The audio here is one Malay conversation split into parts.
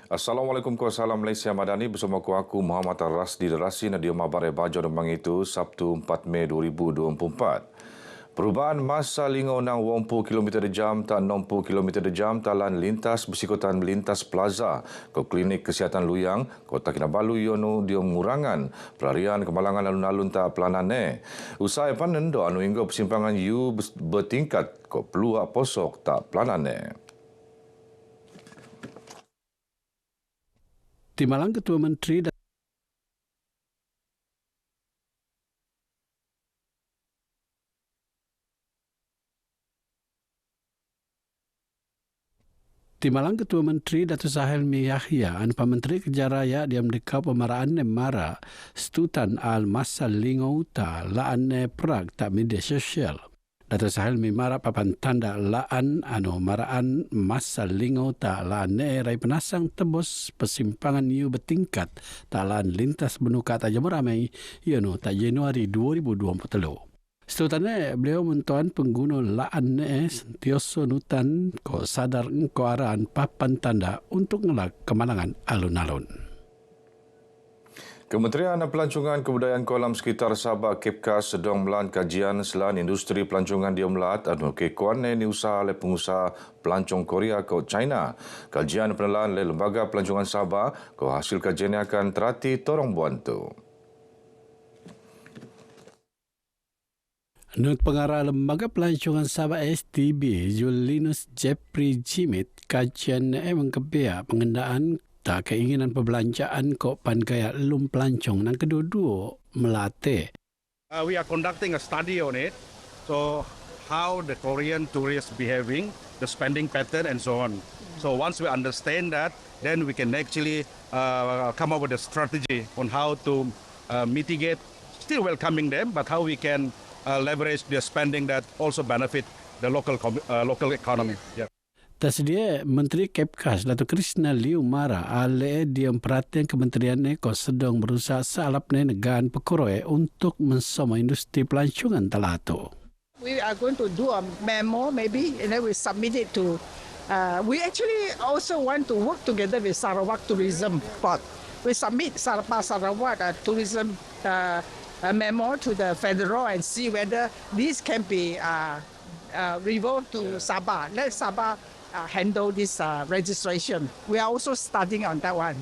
Assalamualaikum Salam Malaysia Madani bersama aku Muhammad Ar-Ras di Derasi Nadia Mabare Bajo Rembang itu Sabtu 4 Mei 2024. Perubahan masa lingau nang 80 km/jam tak 60 km/jam talan lintas bersikutan melintas plaza ke klinik kesihatan Luyang, Kota Kinabalu Yono diom ngurangan pelarian kemalangan alun-alun tak pelanane. Usai panen do anu hingga persimpangan U bertingkat ko peluak posok tak pelanane. Timbalan Ketua Menteri Datuk Sahelmi Yahya dan Menteri Kerja Raya diam dekau pemaraan Mara Stutan Al-Masal Lingau ta laan perak tak media sosial. Datuk Sahelmi Mara papan tanda laan maraan Masal Lingau ta laan rai penasang tebus persimpangan U bertingkat ta laan lintas benuka tak jamuramai tak Januari 2023. Seterusnya beliau mentuan pengguna laan sentioso nutan ko sadar ko arahan papan tanda untuk ngelak kemalangan alun-alun. Kementerian Pelancongan Kebudayaan Kolam Sekitar Sabah KEPKAS sedang melan kajian selan industri pelancongan dia melat anu kekuan ni usaha oleh pengusaha pelancong Korea ke China. Kajian penelan oleh Lembaga Pelancongan Sabah ko hasil kajian akan terati torong bantu. Menurut pengarah Lembaga Pelancongan Sabah STB, Julinus Jeffrey Jimit, kajian mengkebia pengendaan tak keinginan perbelanjaan kok pan gaya lum pelancong dan kedua-dua melatih. We are conducting a study on it, so how the Korean tourists behaving, the spending pattern and so on. So once we understand that, then we can actually come up with a strategy on how to mitigate, still welcoming them, but how we can leverage their spending that also benefit the local economy. Yeah. Tersedia Menteri KEPKAS Datuk Krishna Liu Mara ale diam perhatian kementerian ko sedang berusaha salap negaan pekoroi untuk mensoma industri pelancongan talato. We are going to do a memo maybe and then we submit it to we actually also want to work together with Sarawak Tourism Board. We submit Sarawak Tourism a memo to the federal and see whether these can be revolved to Sabah. Let Sabah handle this registration. We are also studying on that one.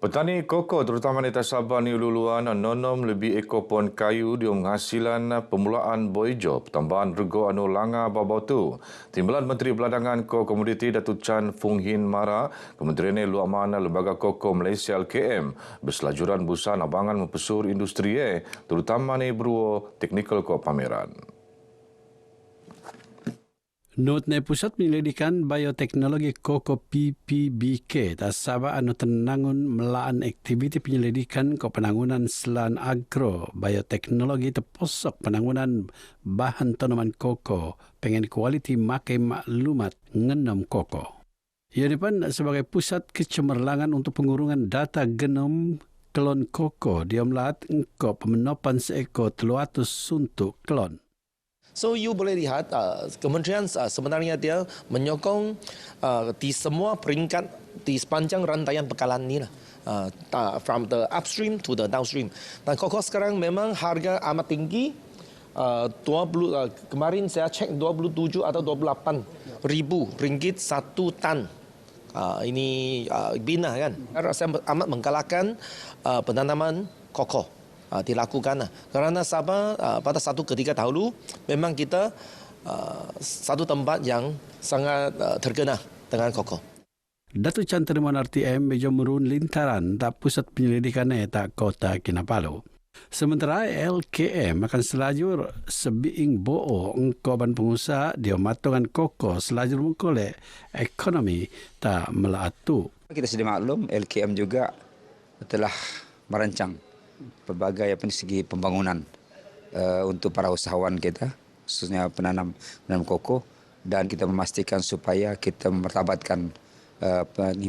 Petani koko terutama di Sabah ni Ululuan nonom lebih ekor pohon kayu di penghasilan pemulaan boijo pertambahan rego anu langa babau tu. Timbalan Menteri Beladangan Komoditi Datuk Chan Fung Hin Mara, Kementerian Luar Mana Lembaga Koko Malaysia LKM berselajuran busan abangan mempesur industri terutama ni beruo teknikal ko pameran. Notne Pusat Penyelidikan Bioteknologi Koko PPBK tak Sabah anu tenangun melaan aktiviti penyelidikan ko penangunan selan agro bioteknologi terposok penangunan bahan tanaman koko pengen kualiti makai maklumat ngenom koko. Ia depan sebagai pusat kecemerlangan untuk pengurungan data genom klon koko dia melat engkau pemenopan seekor 300 suntuk klon. So you boleh lihat kementerian sebenarnya dia menyokong di semua peringkat di sepanjang rantaian bekalan ni lah. From the upstream to the downstream. Dan koko sekarang memang harga amat tinggi. Kemarin saya cek 27 atau 28 ribu ringgit satu tan. Ini bina kan. Saya amat menggalakkan penanaman koko. Dilakukan kerana Sabah pada satu ketika dahulu memang kita satu tempat yang sangat terkenal dengan koko. Datuk Chan Terimoan RTM Bejo Merun Lintaran tak pusat penyelidikan tak Kota Kinabalu. Sementara LKM akan selajur sebiing bo'o engkoban pengusaha dia matungan koko selajur mengkolek ekonomi tak melatu. Kita sudah maklum LKM juga telah merancang pelbagai segi pembangunan untuk para usahawan kita, khususnya penanam koko, dan kita memastikan supaya kita memartabatkan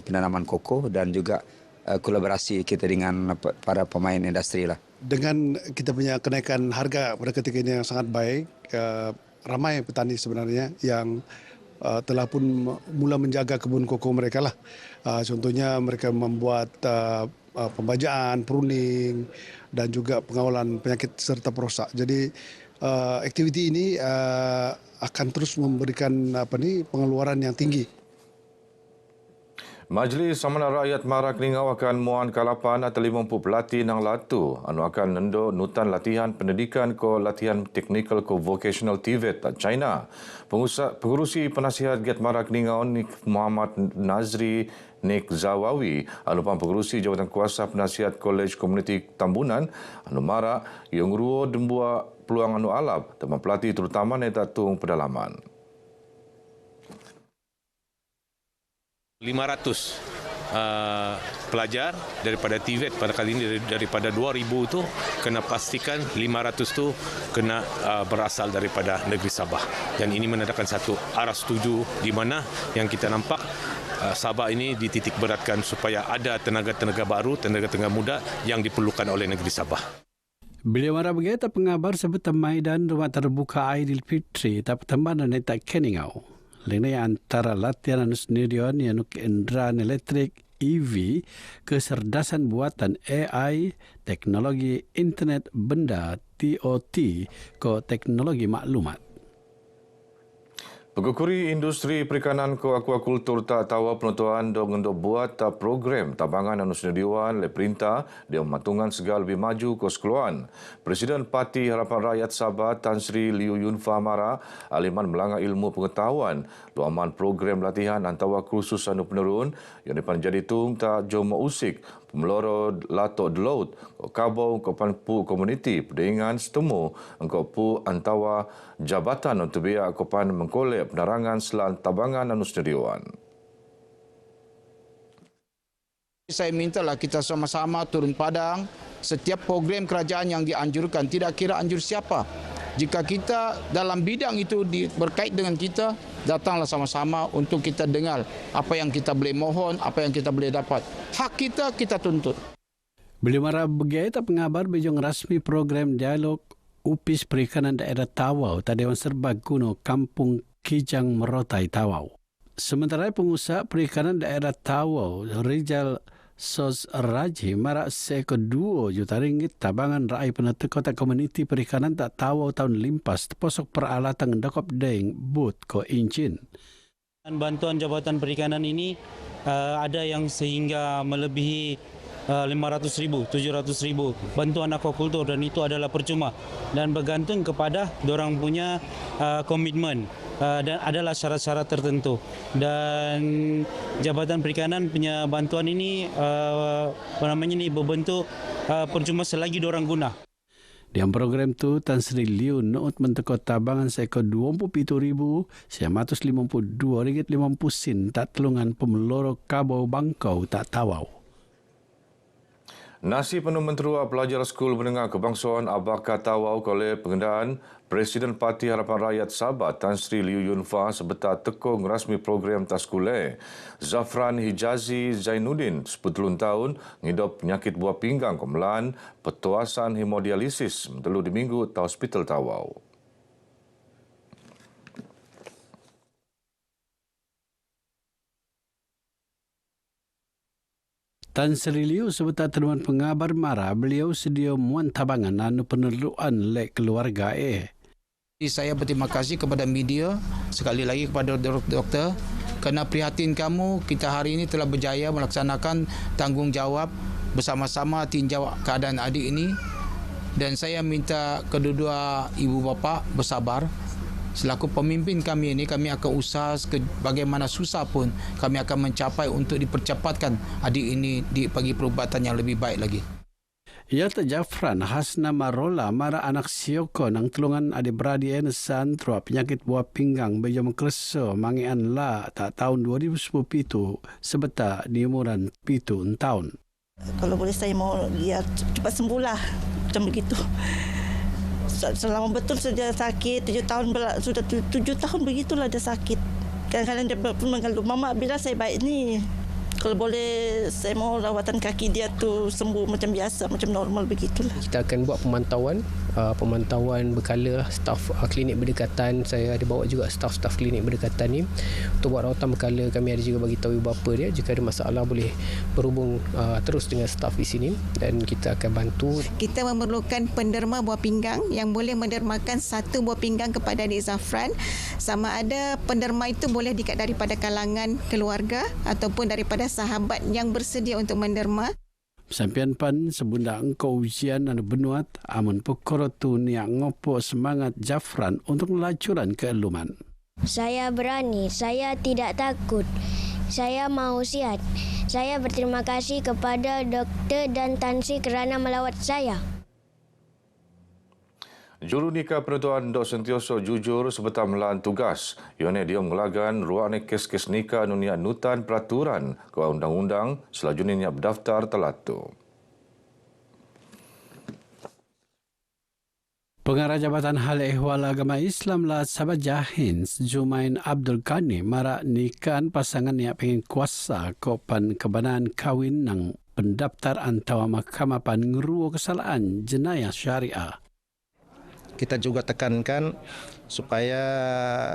penanaman koko dan juga kolaborasi kita dengan para pemain industri lah. Dengan kita punya kenaikan harga pada ketika ini yang sangat baik, ramai petani sebenarnya yang telah pun mula menjaga kebun koko mereka lah. Contohnya mereka membuat pembajaan, pruning dan juga pengawalan penyakit serta perosak. Jadi aktiviti ini akan terus memberikan pengeluaran yang tinggi. Majlis Amanah Rakyat Marak Lingau akan muan kalapan atau 50 pelatih nang latu anu akan nendo nutan latihan pendidikan ko latihan technical ko vocational TVET China. Pengurusi penasihat Get Marak Lingau Nik Muhammad Nazri Nik Zawawi anu pengurusi jawatan kuasa penasihat Kolej Komuniti Tambunan anu mara yang ruo dembua peluang anu alap teman pelatih terutama neta tung pedalaman. 500 pelajar daripada TVET pada kali ini daripada 2,000 itu kena pastikan 500 itu kena berasal daripada negeri Sabah, dan ini menandakan satu arah setuju di mana yang kita nampak Sabah ini dititik beratkan supaya ada tenaga-tenaga baru, tenaga-tenaga muda yang diperlukan oleh negeri Sabah. Beliau marah begitu pengabar sebetul Maidan Rumah Terbuka Aidilfitri tak pertambahan neta Keningau. Lini antara latihan anu sendirian yang kendaraan elektrik EV, kecerdasan buatan AI, teknologi internet benda TOT, ke teknologi maklumat. Pegukuri industri perikanan ko akuakultur tak tawa penontoan dong untuk buat program tabangan anu senediwan le perintah dia mematungan segala lebih maju ko sekuluan. Presiden Parti Harapan Rakyat Sabah Tan Sri Liu Yun Fah mara aliman melanggar ilmu pengetahuan luaman program latihan antawa kursus anu penurun yang depan jadi tung tak jomo usik pemeloro lato de laut ko kabau ko panpu komuniti pedingan setemu engko pu antawa jabatan untuk biak kopan mengkolek penerangan selan tabangan anu senediwan. Saya mintalah kita sama-sama turun padang setiap program kerajaan yang dianjurkan, tidak kira anjur siapa. Jika kita dalam bidang itu berkait dengan kita, datanglah sama-sama untuk kita dengar apa yang kita boleh mohon, apa yang kita boleh dapat. Hak kita, kita tuntut. Beliau marah begitu pengabar bejong rasmi program dialog Upis Perikanan Daerah Tawau, Tadewan Serbaguna, Kampung Kijang Merotai Tawau. Sementara pengusaha perikanan daerah Tawau, Rizal Sos Raji, marak se-2 juta ringgit tabangan rakyat penata kota komuniti perikanan tak Tawau tahun limpas, posok peralatan dekop deng but ko incin. Bantuan Jabatan Perikanan ini ada yang sehingga melebihi 500,000, 700,000 bantuan akuakultur, dan itu adalah percuma dan bergantung kepada dorang punya komitmen dan adalah syarat-syarat tertentu, dan Jabatan Perikanan punya bantuan ini berbentuk percuma selagi dorang guna. Dalam program itu, Tan Sri Liu nuut mentekot tabangan seekor 27,152 ringgit 50 sen tak telungan pemeloro kabau bangkau tak Tawau. Nasi penuh menterua pelajar skul menengah kebangsaan Abaka Tawau oleh pengendaan Presiden Parti Harapan Rakyat Sabah Tan Sri Liu Yun Fah sebetar tekong rasmi program taskule. Zafran Hijazi Zainuddin 10 tahun ngidop penyakit buah pinggang kemelan petuasan hemodialisis mentelu di minggu ta hospital Tawau. Tan Sri Liu sebetar temuan pengabar marah beliau sedia muan tabangan anu penerluan lek keluarga Saya berterima kasih kepada media, sekali lagi kepada doktor, kerana prihatin kamu, kita hari ini telah berjaya melaksanakan tanggungjawab bersama-sama tinjau keadaan adik ini, dan saya minta kedua-dua ibu bapa bersabar. Selaku pemimpin kami ini, kami akan usaha bagaimana susah pun kami akan mencapai untuk dipercepatkan adik ini bagi perubatan yang lebih baik lagi. Ia Jafran Hasna Marola mara anak sioko nang tulungan adik-beradik enesan terua penyakit buah pinggang bejo mengkreso mangian la tak tahun 2017 sebetar di umuran 7 tahun. Kalau boleh saya mau dia cepat sembuhlah macam begitu. Selama betul saja sakit 7 tahun sudah 7 tahun begitulah dia sakit. Kadang-kadang dia pun mengeluh, "Mama, bila saya baik ni?" Kalau boleh saya mau rawatan kaki dia tu sembuh macam biasa, macam normal begitulah. Kita akan buat pemantauan berkala staf klinik berdekatan. Saya ada bawa juga staf-staf klinik berdekatan ni untuk buat rawatan berkala. Kami ada juga bagi tahu ibu bapa dia jika ada masalah boleh berhubung terus dengan staf di sini dan kita akan bantu. Kita memerlukan penderma buah pinggang yang boleh mendermakan 1 buah pinggang kepada Adik Zafran. Sama ada penderma itu boleh daripada kalangan keluarga ataupun daripada sahabat yang bersedia untuk menderma. Sampian pan sebunda engkau ujian dan benuat amun pekoro tu niak ngopo semangat Zafran untuk melacuran keeluman. Saya berani, saya tidak takut. Saya mau sihat. Saya berterima kasih kepada doktor dan Tan Sri kerana melawat saya. Jurunikah Penentuan Dok Sentiausaha jujur sebetul melawan tugas. Ione dia mengelagan ruang kes-kes nikah nunia nutan peraturan ke undang-undang selanjutnya niat berdaftar telatu. Pengarah Jabatan Hal Ehwal Agama Islam Lahat Sabah Jahins Jumain Abdul Ghani marak nikahan pasangan yang pengen kuasa kopan kebenaran kawin nang pendaftar antara mahkamah pan ngeruo kesalahan jenayah syariah. Kita juga tekankan supaya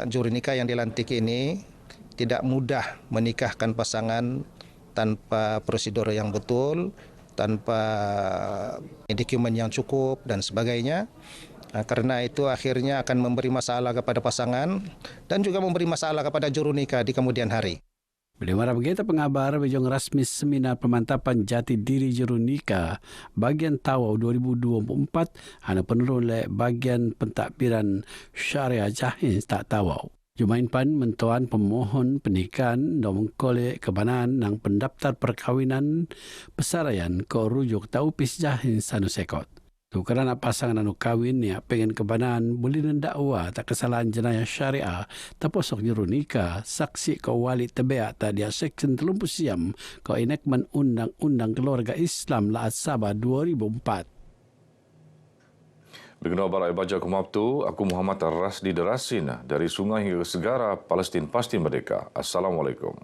juri nikah yang dilantik ini tidak mudah menikahkan pasangan tanpa prosedur yang betul, tanpa dokumen yang cukup dan sebagainya. Karena itu akhirnya akan memberi masalah kepada pasangan dan juga memberi masalah kepada juru nikah di kemudian hari. Beliau marah begitu pengabar bejong rasmi seminar pemantapan jati diri juru nikah bagian Tawau 2024 hanya penurun oleh bagian pentadbiran syariah Jahins tak Tawau. Jumain pan mentuan pemohon pernikahan dan mengkolek kebenaran nang pendaftar perkahwinan pesarayan ke rujuk Taupis Jahins Sanu Sekot. Tu kerana pasangan anu kawin ni pengen kebenaran boleh mendakwa tak kesalahan jenayah syariah terposok juru nikah saksi kau wali tebeak tak dia Seksyen 30 siam kau enakmen Undang-Undang Keluarga Islam Lahat Sabah 2004. Begini barai baca kumabtu, aku Muhammad Rasdi Derasin dari sungai hingga segara Palestin pasti merdeka. Assalamualaikum.